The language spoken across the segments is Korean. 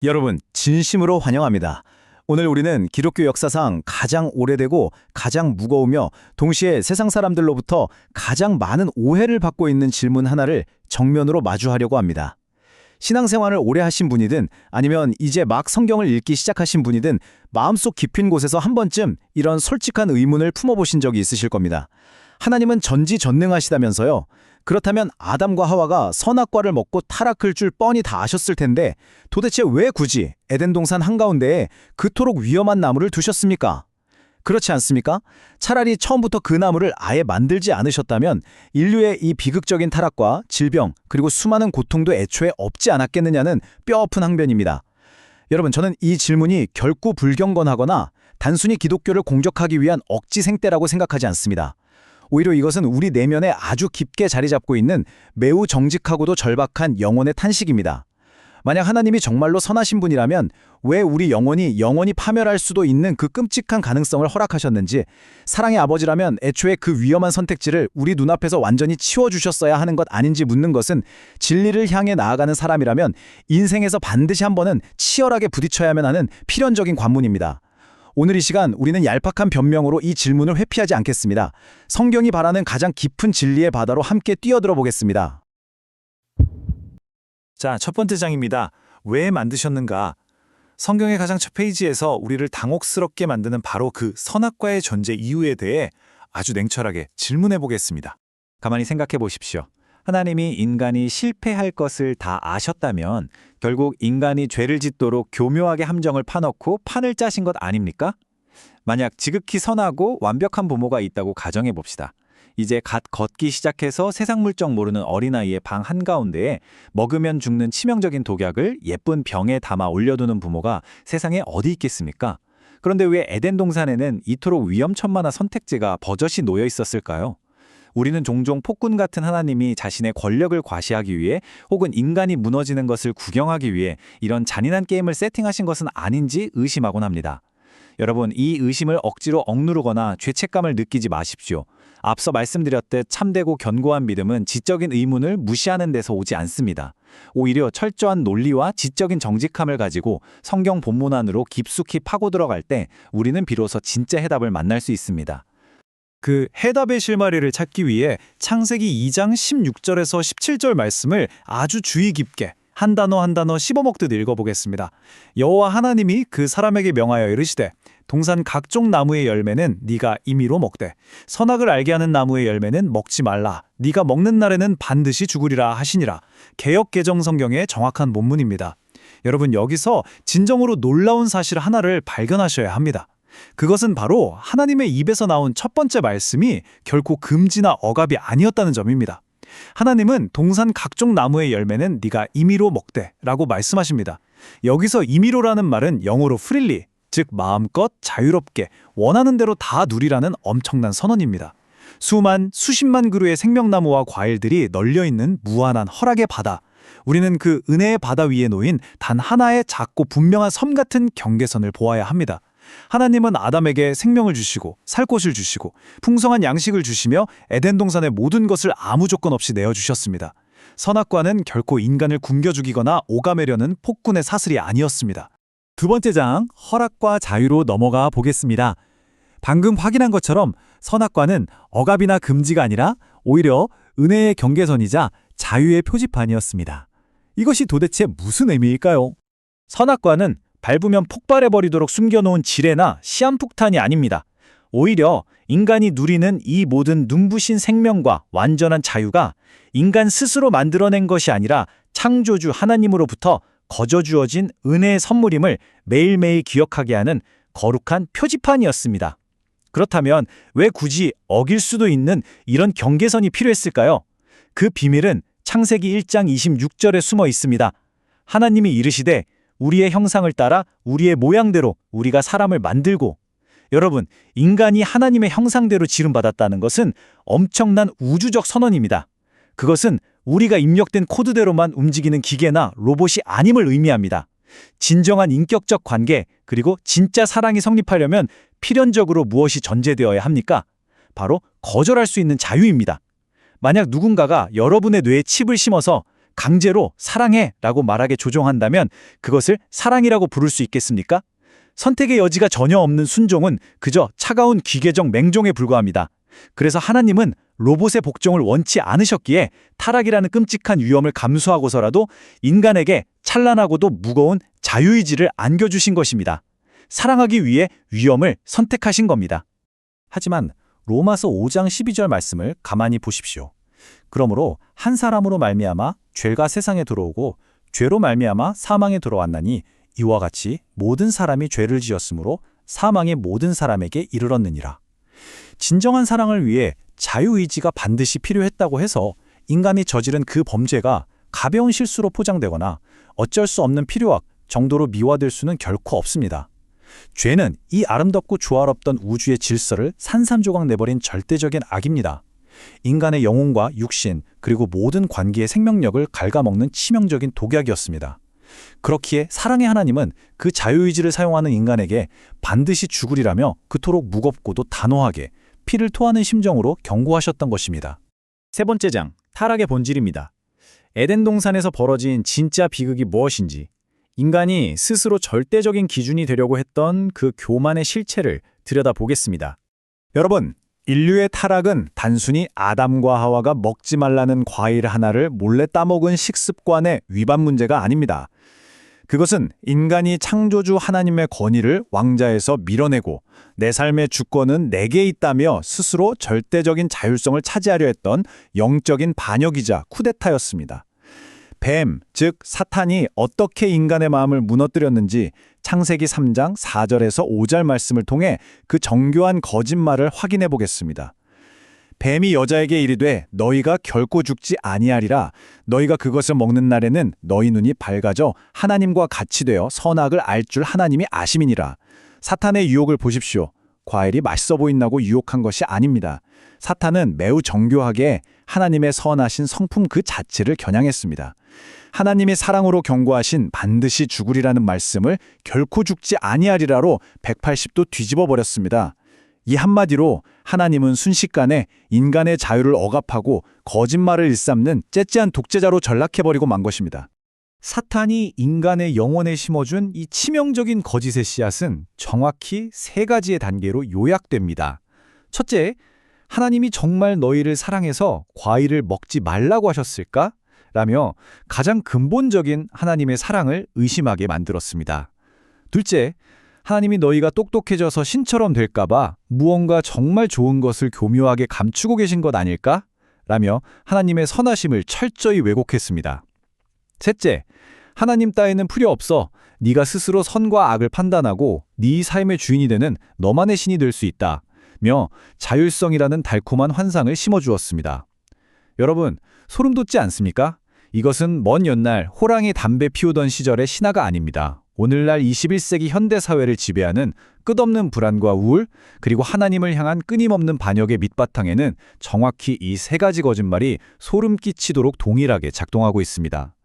여러분, 진심으로 환영합니다. 오늘 우리는 기독교 역사상 가장 오래되고 가장 무거우며 동시에 세상 사람들로부터 가장 많은 오해를 받고 있는 질문 하나를 정면으로 마주하려고 합니다. 신앙생활을 오래 하신 분이든 아니면 이제 막 성경을 읽기 시작하신 분이든 마음속 깊은 곳에서 한 번쯤 이런 솔직한 의문을 품어보신 적이 있으실 겁니다. 하나님은 전지전능하시다면서요. 그렇다면 아담과 하와가 선악과를 먹고 타락할 줄 뻔히 다 아셨을 텐데 도대체 왜 굳이 에덴 동산 한가운데에 그토록 위험한 나무를 두셨습니까? 그렇지 않습니까? 차라리 처음부터 그 나무를 아예 만들지 않으셨다면 인류의 이 비극적인 타락과 질병 그리고 수많은 고통도 애초에 없지 않았겠느냐는 뼈아픈 항변입니다. 여러분, 저는 이 질문이 결코 불경건하거나 단순히 기독교를 공격하기 위한 억지 생떼라고 생각하지 않습니다. 오히려 이것은 우리 내면에 아주 깊게 자리 잡고 있는 매우 정직하고도 절박한 영혼의 탄식입니다. 만약 하나님이 정말로 선하신 분이라면 왜 우리 영혼이 파멸할 수도 있는 그 끔찍한 가능성을 허락하셨는지, 사랑의 아버지라면 애초에 그 위험한 선택지를 우리 눈앞에서 완전히 치워주셨어야 하는 것 아닌지 묻는 것은 진리를 향해 나아가는 사람이라면 인생에서 반드시 한 번은 치열하게 부딪혀야만 하는 필연적인 관문입니다. 오늘 이 시간 우리는 얄팍한 변명으로 이 질문을 회피하지 않겠습니다. 성경이 바라는 가장 깊은 진리의 바다로 함께 뛰어들어 보겠습니다. 자, 첫 번째 장입니다. 왜 만드셨는가? 성경의 가장 첫 페이지에서 우리를 당혹스럽게 만드는 바로 그 선악과의 존재 이유에 대해 아주 냉철하게 질문해 보겠습니다. 가만히 생각해 보십시오. 하나님이 인간이 실패할 것을 다 아셨다면 결국 인간이 죄를 짓도록 교묘하게 함정을 파놓고 판을 짜신 것 아닙니까? 만약 지극히 선하고 완벽한 부모가 있다고 가정해 봅시다. 이제 갓 걷기 시작해서 세상 물정 모르는 어린아이의 방 한가운데에 먹으면 죽는 치명적인 독약을 예쁜 병에 담아 올려두는 부모가 세상에 어디 있겠습니까? 그런데 왜 에덴 동산에는 이토록 위험천만한 선택지가 버젓이 놓여 있었을까요? 우리는 종종 폭군 같은 하나님이 자신의 권력을 과시하기 위해 혹은 인간이 무너지는 것을 구경하기 위해 이런 잔인한 게임을 세팅하신 것은 아닌지 의심하곤 합니다. 여러분, 이 의심을 억지로 억누르거나 죄책감을 느끼지 마십시오. 앞서 말씀드렸듯 참되고 견고한 믿음은 지적인 의문을 무시하는 데서 오지 않습니다. 오히려 철저한 논리와 지적인 정직함을 가지고 성경 본문 안으로 깊숙이 파고 들어갈 때 우리는 비로소 진짜 해답을 만날 수 있습니다. 그 해답의 실마리를 찾기 위해 창세기 2장 16절에서 17절 말씀을 아주 주의 깊게 한 단어 한 단어 씹어먹듯 읽어보겠습니다. 여호와 하나님이 그 사람에게 명하여 이르시되 동산 각종 나무의 열매는 네가 임의로 먹되 선악을 알게 하는 나무의 열매는 먹지 말라. 네가 먹는 날에는 반드시 죽으리라 하시니라. 개역 개정 성경의 정확한 본문입니다. 여러분, 여기서 진정으로 놀라운 사실 하나를 발견하셔야 합니다. 그것은 바로 하나님의 입에서 나온 첫 번째 말씀이 결코 금지나 억압이 아니었다는 점입니다. 하나님은 동산 각종 나무의 열매는 네가 임의로 먹되 라고 말씀하십니다. 여기서 임의로라는 말은 영어로 freely, 즉 마음껏 자유롭게 원하는 대로 다 누리라는 엄청난 선언입니다. 수십만 그루의 생명나무와 과일들이 널려있는 무한한 허락의 바다. 우리는 그 은혜의 바다 위에 놓인 단 하나의 작고 분명한 섬 같은 경계선을 보아야 합니다. 하나님은 아담에게 생명을 주시고 살 곳을 주시고 풍성한 양식을 주시며 에덴 동산의 모든 것을 아무 조건 없이 내어주셨습니다. 선악과는 결코 인간을 굶겨 죽이거나 오가매려는 폭군의 사슬이 아니었습니다. 두 번째 장, 허락과 자유로 넘어가 보겠습니다. 방금 확인한 것처럼 선악과는 억압이나 금지가 아니라 오히려 은혜의 경계선이자 자유의 표지판이었습니다. 이것이 도대체 무슨 의미일까요? 선악과는 밟으면 폭발해버리도록 숨겨놓은 지뢰나 시한폭탄이 아닙니다. 오히려 인간이 누리는 이 모든 눈부신 생명과 완전한 자유가 인간 스스로 만들어낸 것이 아니라 창조주 하나님으로부터 거저 주어진 은혜의 선물임을 매일매일 기억하게 하는 거룩한 표지판이었습니다. 그렇다면 왜 굳이 어길 수도 있는 이런 경계선이 필요했을까요? 그 비밀은 창세기 1장 26절에 숨어 있습니다. 하나님이 이르시되 우리의 형상을 따라 우리의 모양대로 우리가 사람을 만들고. 여러분, 인간이 하나님의 형상대로 지음받았다는 것은 엄청난 우주적 선언입니다. 그것은 우리가 입력된 코드대로만 움직이는 기계나 로봇이 아님을 의미합니다. 진정한 인격적 관계 그리고 진짜 사랑이 성립하려면 필연적으로 무엇이 전제되어야 합니까? 바로 거절할 수 있는 자유입니다. 만약 누군가가 여러분의 뇌에 칩을 심어서 강제로 사랑해 라고 말하게 조종한다면 그것을 사랑이라고 부를 수 있겠습니까? 선택의 여지가 전혀 없는 순종은 그저 차가운 기계적 맹종에 불과합니다. 그래서 하나님은 로봇의 복종을 원치 않으셨기에 타락이라는 끔찍한 위험을 감수하고서라도 인간에게 찬란하고도 무거운 자유의지를 안겨주신 것입니다. 사랑하기 위해 위험을 선택하신 겁니다. 하지만 로마서 5장 12절 말씀을 가만히 보십시오. 그러므로 한 사람으로 말미암아 죄가 세상에 들어오고 죄로 말미암아 사망에 들어왔나니 이와 같이 모든 사람이 죄를 지었으므로 사망이 모든 사람에게 이르렀느니라. 진정한 사랑을 위해 자유의지가 반드시 필요했다고 해서 인간이 저지른 그 범죄가 가벼운 실수로 포장되거나 어쩔 수 없는 필요악 정도로 미화될 수는 결코 없습니다. 죄는 이 아름답고 조화롭던 우주의 질서를 산산조각 내버린 절대적인 악입니다. 인간의 영혼과 육신 그리고 모든 관계의 생명력을 갉아먹는 치명적인 독약이었습니다. 그렇기에 사랑의 하나님은 그 자유의지를 사용하는 인간에게 반드시 죽으리라며 그토록 무겁고도 단호하게 피를 토하는 심정으로 경고하셨던 것입니다. 세 번째 장, 타락의 본질입니다. 에덴 동산에서 벌어진 진짜 비극이 무엇인지, 인간이 스스로 절대적인 기준이 되려고 했던 그 교만의 실체를 들여다보겠습니다. 여러분, 인류의 타락은 단순히 아담과 하와가 먹지 말라는 과일 하나를 몰래 따먹은 식습관의 위반 문제가 아닙니다. 그것은 인간이 창조주 하나님의 권위를 왕자에서 밀어내고 내 삶의 주권은 내게 있다며 스스로 절대적인 자율성을 차지하려 했던 영적인 반역이자 쿠데타였습니다. 뱀, 즉 사탄이 어떻게 인간의 마음을 무너뜨렸는지 창세기 3장 4절에서 5절 말씀을 통해 그 정교한 거짓말을 확인해 보겠습니다. 뱀이 여자에게 이르되 너희가 결코 죽지 아니하리라. 너희가 그것을 먹는 날에는 너희 눈이 밝아져 하나님과 같이 되어 선악을 알 줄 하나님이 아심이니라. 사탄의 유혹을 보십시오. 과일이 맛있어 보인다고 유혹한 것이 아닙니다. 사탄은 매우 정교하게 하나님의 선하신 성품 그 자체를 겨냥했습니다. 하나님이 사랑으로 경고하신 반드시 죽으리라는 말씀을 결코 죽지 아니하리라로 180도 뒤집어 버렸습니다. 이 한마디로 하나님은 순식간에 인간의 자유를 억압하고 거짓말을 일삼는 째째한 독재자로 전락해버리고 만 것입니다. 사탄이 인간의 영혼에 심어준 이 치명적인 거짓의 씨앗은 정확히 세 가지의 단계로 요약됩니다. 첫째, 하나님이 정말 너희를 사랑해서 과일을 먹지 말라고 하셨을까? 라며 가장 근본적인 하나님의 사랑을 의심하게 만들었습니다. 둘째, 하나님이 너희가 똑똑해져서 신처럼 될까봐 무언가 정말 좋은 것을 교묘하게 감추고 계신 것 아닐까? 라며 하나님의 선하심을 철저히 왜곡했습니다. 셋째, 하나님 따위는 필요 없어. 네가 스스로 선과 악을 판단하고 네 삶의 주인이 되는 너만의 신이 될 수 있다. 며 자율성이라는 달콤한 환상을 심어주었습니다. 여러분, 소름 돋지 않습니까? 이것은 먼 옛날 호랑이 담배 피우던 시절의 신화가 아닙니다. 오늘날 21세기 현대사회를 지배하는 끝없는 불안과 우울, 그리고 하나님을 향한 끊임없는 반역의 밑바탕에는 정확히 이 세 가지 거짓말이 소름 끼치도록 동일하게 작동하고 있습니다.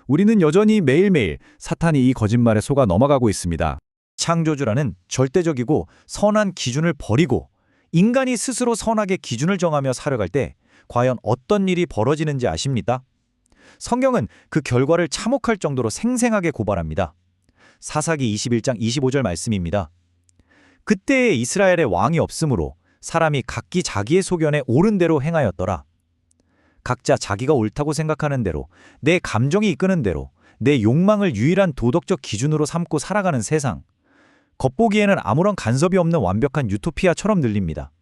우리는 여전히 매일매일 사탄이 이 거짓말에 속아 넘어가고 있습니다. 창조주라는 절대적이고 선한 기준을 버리고 인간이 스스로 선하게 기준을 정하며 살아갈 때 과연 어떤 일이 벌어지는지 아십니까? 성경은 그 결과를 참혹할 정도로 생생하게 고발합니다. 사사기 21장 25절 말씀입니다. 그때에 이스라엘의 왕이 없으므로 사람이 각기 자기의 소견에 옳은 대로 행하였더라. 각자 자기가 옳다고 생각하는 대로, 내 감정이 이끄는 대로, 내 욕망을 유일한 도덕적 기준으로 삼고 살아가는 세상. 겉보기에는 아무런 간섭이 없는 완벽한 유토피아처럼 들립니다.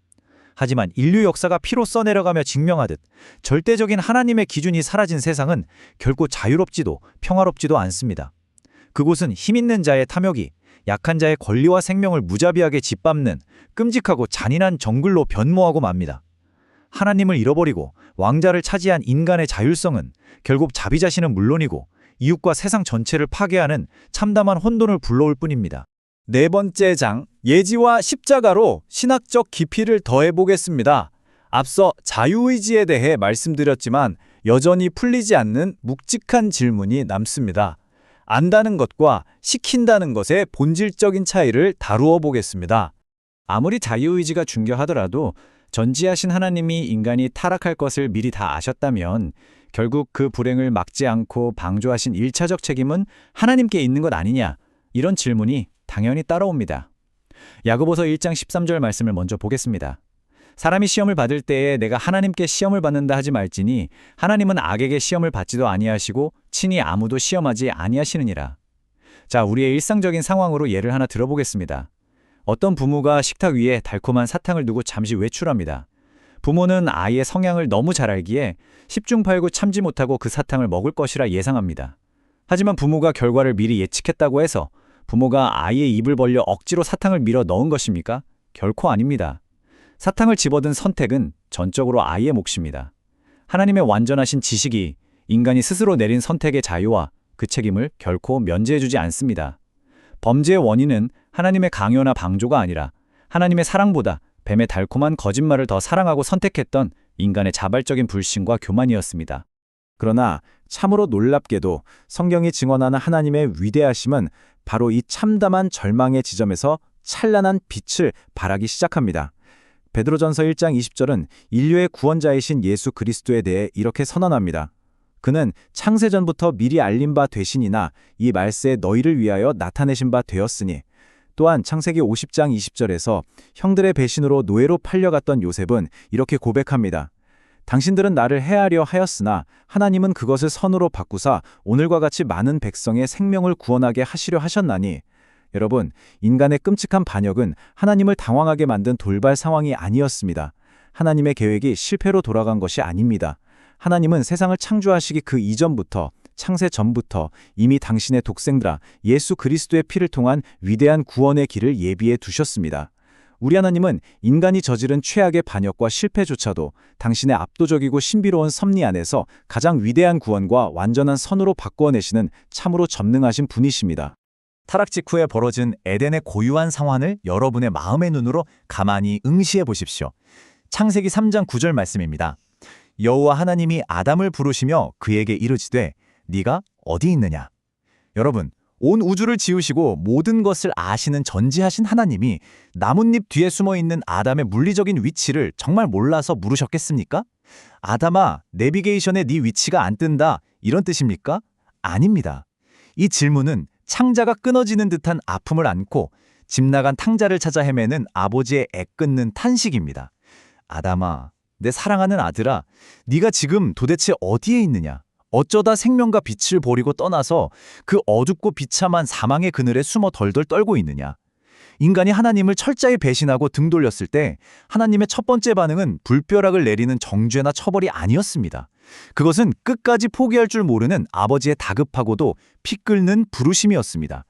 하지만 인류 역사가 피로 써내려가며 증명하듯 절대적인 하나님의 기준이 사라진 세상은 결코 자유롭지도 평화롭지도 않습니다. 그곳은 힘있는 자의 탐욕이 약한 자의 권리와 생명을 무자비하게 짓밟는 끔찍하고 잔인한 정글로 변모하고 맙니다. 하나님을 잃어버리고 왕자를 차지한 인간의 자율성은 결국 자비 자신은 물론이고 이웃과 세상 전체를 파괴하는 참담한 혼돈을 불러올 뿐입니다. 네 번째 장, 예지와 십자가로 신학적 깊이를 더해보겠습니다. 앞서 자유의지에 대해 말씀드렸지만 여전히 풀리지 않는 묵직한 질문이 남습니다. 안다는 것과 시킨다는 것의 본질적인 차이를 다루어 보겠습니다. 아무리 자유의지가 중요하더라도 전지하신 하나님이 인간이 타락할 것을 미리 다 아셨다면 결국 그 불행을 막지 않고 방조하신 1차적 책임은 하나님께 있는 것 아니냐? 이런 질문이 당연히 따라옵니다. 야고보서 1장 13절 말씀을 먼저 보겠습니다. 사람이 시험을 받을 때에 내가 하나님께 시험을 받는다 하지 말지니 하나님은 악에게 시험을 받지도 아니하시고 친히 아무도 시험하지 아니하시느니라. 자, 우리의 일상적인 상황으로 예를 하나 들어보겠습니다. 어떤 부모가 식탁 위에 달콤한 사탕을 두고 잠시 외출합니다. 부모는 아이의 성향을 너무 잘 알기에 10중 8구 참지 못하고 그 사탕을 먹을 것이라 예상합니다. 하지만 부모가 결과를 미리 예측했다고 해서 부모가 아이의 입을 벌려 억지로 사탕을 밀어 넣은 것입니까? 결코 아닙니다. 사탕을 집어든 선택은 전적으로 아이의 몫입니다. 하나님의 완전하신 지식이 인간이 스스로 내린 선택의 자유와 그 책임을 결코 면제해주지 않습니다. 범죄의 원인은 하나님의 강요나 방조가 아니라 하나님의 사랑보다 뱀의 달콤한 거짓말을 더 사랑하고 선택했던 인간의 자발적인 불신과 교만이었습니다. 그러나 참으로 놀랍게도 성경이 증언하는 하나님의 위대하심은 바로 이 참담한 절망의 지점에서 찬란한 빛을 발하기 시작합니다. 베드로전서 1장 20절은 인류의 구원자이신 예수 그리스도에 대해 이렇게 선언합니다. 그는 창세전부터 미리 알린 바 되시니나 이 말세에 너희를 위하여 나타내신 바 되었으니. 또한 창세기 50장 20절에서 형들의 배신으로 노예로 팔려갔던 요셉은 이렇게 고백합니다. 당신들은 나를 해하려 하였으나 하나님은 그것을 선으로 바꾸사 오늘과 같이 많은 백성의 생명을 구원하게 하시려 하셨나니. 여러분, 인간의 끔찍한 반역은 하나님을 당황하게 만든 돌발 상황이 아니었습니다. 하나님의 계획이 실패로 돌아간 것이 아닙니다. 하나님은 세상을 창조하시기 그 이전부터, 창세 전부터 이미 당신의 독생자 예수 그리스도의 피를 통한 위대한 구원의 길을 예비해 두셨습니다. 우리 하나님은 인간이 저지른 최악의 반역과 실패조차도 당신의 압도적이고 신비로운 섭리 안에서 가장 위대한 구원과 완전한 선으로 바꾸어내시는 참으로 전능하신 분이십니다. 타락 직후에 벌어진 에덴의 고유한 상황을 여러분의 마음의 눈으로 가만히 응시해 보십시오. 창세기 3장 9절 말씀입니다. 여호와 하나님이 아담을 부르시며 그에게 이르시되 네가 어디 있느냐? 여러분, 온 우주를 지으시고 모든 것을 아시는 전지하신 하나님이 나뭇잎 뒤에 숨어있는 아담의 물리적인 위치를 정말 몰라서 물으셨겠습니까? 아담아, 내비게이션에 네 위치가 안 뜬다, 이런 뜻입니까? 아닙니다. 이 질문은 창자가 끊어지는 듯한 아픔을 안고 집 나간 탕자를 찾아 헤매는 아버지의 애끓는 탄식입니다. 아담아, 내 사랑하는 아들아, 네가 지금 도대체 어디에 있느냐? 어쩌다 생명과 빛을 버리고 떠나서 그 어둡고 비참한 사망의 그늘에 숨어 덜덜 떨고 있느냐? 인간이 하나님을 철저히 배신하고 등 돌렸을 때 하나님의 첫 번째 반응은 불벼락을 내리는 정죄나 처벌이 아니었습니다. 그것은 끝까지 포기할 줄 모르는 아버지의 다급하고도 피 끓는 부르심이었습니다.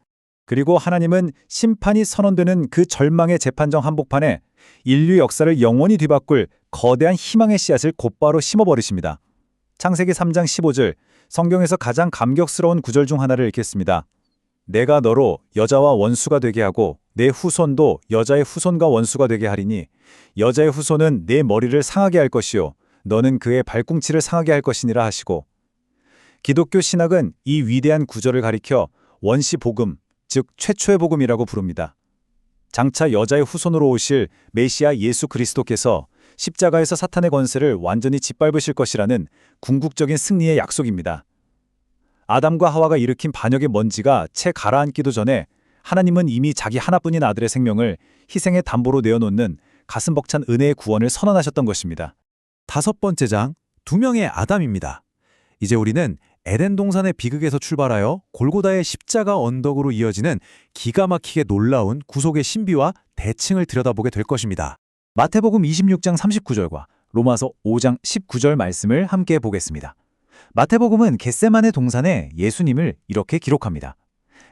그리고 하나님은 심판이 선언되는 그 절망의 재판정 한복판에 인류 역사를 영원히 뒤바꿀 거대한 희망의 씨앗을 곧바로 심어버리십니다. 창세기 3장 15절, 성경에서 가장 감격스러운 구절 중 하나를 읽겠습니다. 내가 너로 여자와 원수가 되게 하고 내 후손도 여자의 후손과 원수가 되게 하리니 여자의 후손은 내 머리를 상하게 할 것이요 너는 그의 발꿈치를 상하게 할 것이니라 하시고. 기독교 신학은 이 위대한 구절을 가리켜 원시 복음, 즉 최초의 복음이라고 부릅니다. 장차 여자의 후손으로 오실 메시아 예수 그리스도께서 십자가에서 사탄의 권세를 완전히 짓밟으실 것이라는 궁극적인 승리의 약속입니다. 아담과 하와가 일으킨 반역의 먼지가 채 가라앉기도 전에 하나님은 이미 자기 하나뿐인 아들의 생명을 희생의 담보로 내어놓는 가슴 벅찬 은혜의 구원을 선언하셨던 것입니다. 5번째 장, 2명의 아담입니다. 이제 우리는 에덴 동산의 비극에서 출발하여 골고다의 십자가 언덕으로 이어지는 기가 막히게 놀라운 구속의 신비와 대칭을 들여다보게 될 것입니다. 마태복음 26장 39절과 로마서 5장 19절 말씀을 함께 보겠습니다. 마태복음은 겟세마네 동산에 예수님을 이렇게 기록합니다.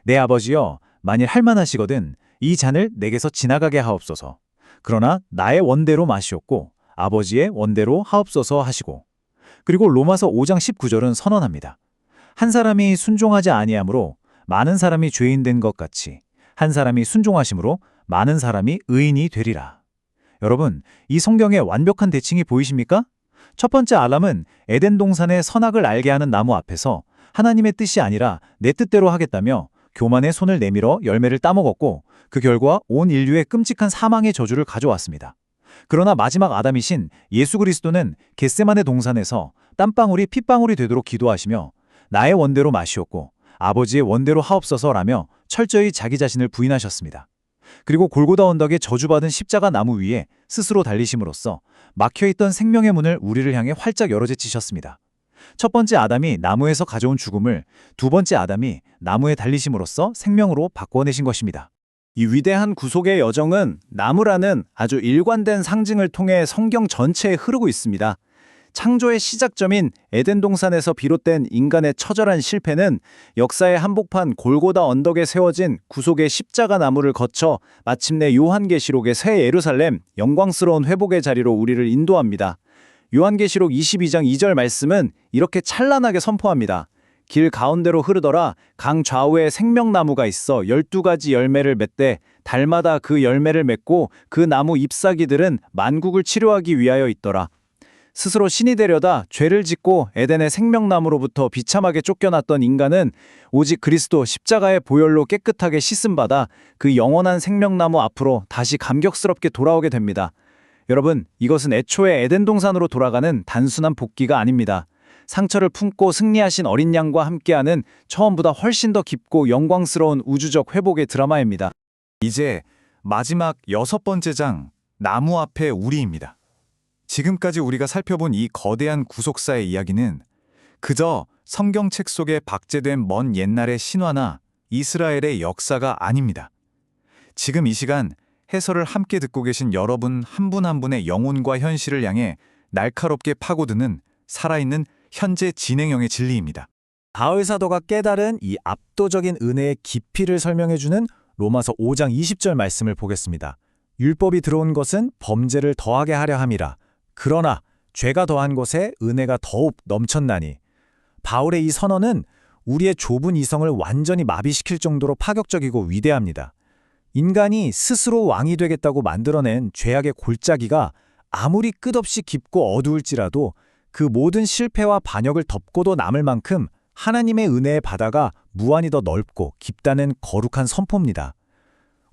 내 아버지여, 만일 할만하시거든 이 잔을 내게서 지나가게 하옵소서. 그러나 나의 원대로 마시옵고 아버지의 원대로 하옵소서 하시고. 그리고 로마서 5장 19절은 선언합니다. 한 사람이 순종하지 아니하므로 많은 사람이 죄인 된 것 같이 한 사람이 순종하심으로 많은 사람이 의인이 되리라. 여러분, 이 성경의 완벽한 대칭이 보이십니까? 첫 번째 아담은 에덴 동산의 선악을 알게 하는 나무 앞에서 하나님의 뜻이 아니라 내 뜻대로 하겠다며 교만의 손을 내밀어 열매를 따먹었고 그 결과 온 인류의 끔찍한 사망의 저주를 가져왔습니다. 그러나 마지막 아담이신 예수 그리스도는 겟세마네 동산에서 땀방울이 핏방울이 되도록 기도하시며 나의 원대로 마시옵고 아버지의 원대로 하옵소서라며 철저히 자기 자신을 부인하셨습니다. 그리고 골고다 언덕에 저주받은 십자가 나무 위에 스스로 달리심으로써 막혀있던 생명의 문을 우리를 향해 활짝 열어제치셨습니다. 첫 번째 아담이 나무에서 가져온 죽음을 두 번째 아담이 나무에 달리심으로써 생명으로 바꿔내신 것입니다. 이 위대한 구속의 여정은 나무라는 아주 일관된 상징을 통해 성경 전체에 흐르고 있습니다. 창조의 시작점인 에덴 동산에서 비롯된 인간의 처절한 실패는 역사의 한복판 골고다 언덕에 세워진 구속의 십자가 나무를 거쳐 마침내 요한계시록의 새 예루살렘 영광스러운 회복의 자리로 우리를 인도합니다. 요한계시록 22장 2절 말씀은 이렇게 찬란하게 선포합니다. 길 가운데로 흐르더라 강 좌우에 생명나무가 있어 12가지 열매를 맺되 달마다 그 열매를 맺고 그 나무 잎사귀들은 만국을 치료하기 위하여 있더라. 스스로 신이 되려다 죄를 짓고 에덴의 생명나무로부터 비참하게 쫓겨났던 인간은 오직 그리스도 십자가의 보혈로 깨끗하게 씻음받아 그 영원한 생명나무 앞으로 다시 감격스럽게 돌아오게 됩니다. 여러분, 이것은 애초에 에덴 동산으로 돌아가는 단순한 복귀가 아닙니다. 상처를 품고 승리하신 어린 양과 함께하는 처음보다 훨씬 더 깊고 영광스러운 우주적 회복의 드라마입니다. 이제 마지막 6번째 장, 나무 앞에 우리입니다. 지금까지 우리가 살펴본 이 거대한 구속사의 이야기는 그저 성경책 속에 박제된 먼 옛날의 신화나 이스라엘의 역사가 아닙니다. 지금 이 시간 해설을 함께 듣고 계신 여러분 한 분 한 분의 영혼과 현실을 향해 날카롭게 파고드는 살아있는 현재 진행형의 진리입니다. 바울 사도가 깨달은 이 압도적인 은혜의 깊이를 설명해주는 로마서 5장 20절 말씀을 보겠습니다. 율법이 들어온 것은 범죄를 더하게 하려 함이라. 그러나 죄가 더한 것에 은혜가 더욱 넘쳤나니. 바울의 이 선언은 우리의 좁은 이성을 완전히 마비시킬 정도로 파격적이고 위대합니다. 인간이 스스로 왕이 되겠다고 만들어낸 죄악의 골짜기가 아무리 끝없이 깊고 어두울지라도 그 모든 실패와 반역을 덮고도 남을 만큼 하나님의 은혜의 바다가 무한히 더 넓고 깊다는 거룩한 선포입니다.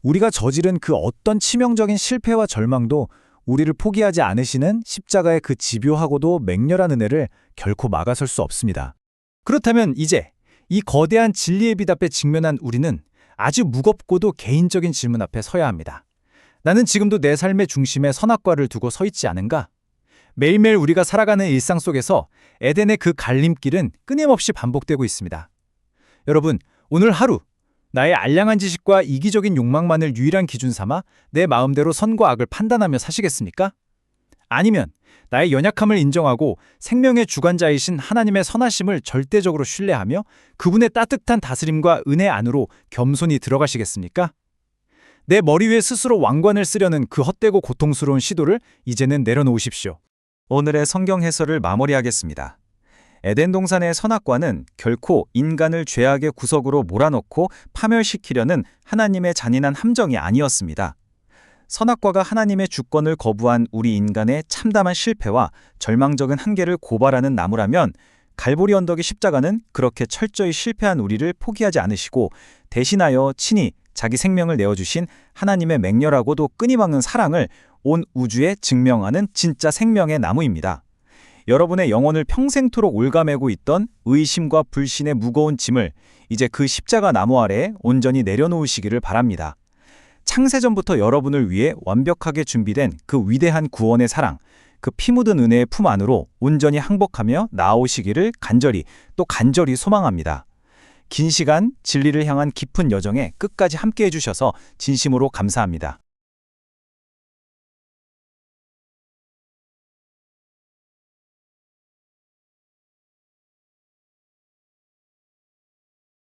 우리가 저지른 그 어떤 치명적인 실패와 절망도 우리를 포기하지 않으시는 십자가의 그 집요하고도 맹렬한 은혜를 결코 막아설 수 없습니다. 그렇다면 이제 이 거대한 진리의 빛 앞에 직면한 우리는 아주 무겁고도 개인적인 질문 앞에 서야 합니다. 나는 지금도 내 삶의 중심에 선악과를 두고 서 있지 않은가? 매일매일 우리가 살아가는 일상 속에서 에덴의 그 갈림길은 끊임없이 반복되고 있습니다. 여러분, 오늘 하루 나의 알량한 지식과 이기적인 욕망만을 유일한 기준 삼아 내 마음대로 선과 악을 판단하며 사시겠습니까? 아니면 나의 연약함을 인정하고 생명의 주관자이신 하나님의 선하심을 절대적으로 신뢰하며 그분의 따뜻한 다스림과 은혜 안으로 겸손히 들어가시겠습니까? 내 머리 위에 스스로 왕관을 쓰려는 그 헛되고 고통스러운 시도를 이제는 내려놓으십시오. 오늘의 성경 해설을 마무리하겠습니다. 에덴 동산의 선악과는 결코 인간을 죄악의 구석으로 몰아넣고 파멸시키려는 하나님의 잔인한 함정이 아니었습니다. 선악과가 하나님의 주권을 거부한 우리 인간의 참담한 실패와 절망적인 한계를 고발하는 나무라면 갈보리 언덕의 십자가는 그렇게 철저히 실패한 우리를 포기하지 않으시고 대신하여 친히 자기 생명을 내어주신 하나님의 맹렬하고도 끊임없는 사랑을 온 우주에 증명하는 진짜 생명의 나무입니다. 여러분의 영혼을 평생토록 올가매고 있던 의심과 불신의 무거운 짐을 이제 그 십자가 나무 아래에 온전히 내려놓으시기를 바랍니다. 창세전부터 여러분을 위해 완벽하게 준비된 그 위대한 구원의 사랑, 그 피 묻은 은혜의 품 안으로 온전히 항복하며 나아오시기를 간절히 또 간절히 소망합니다. 긴 시간 진리를 향한 깊은 여정에 끝까지 함께해 주셔서 진심으로 감사합니다.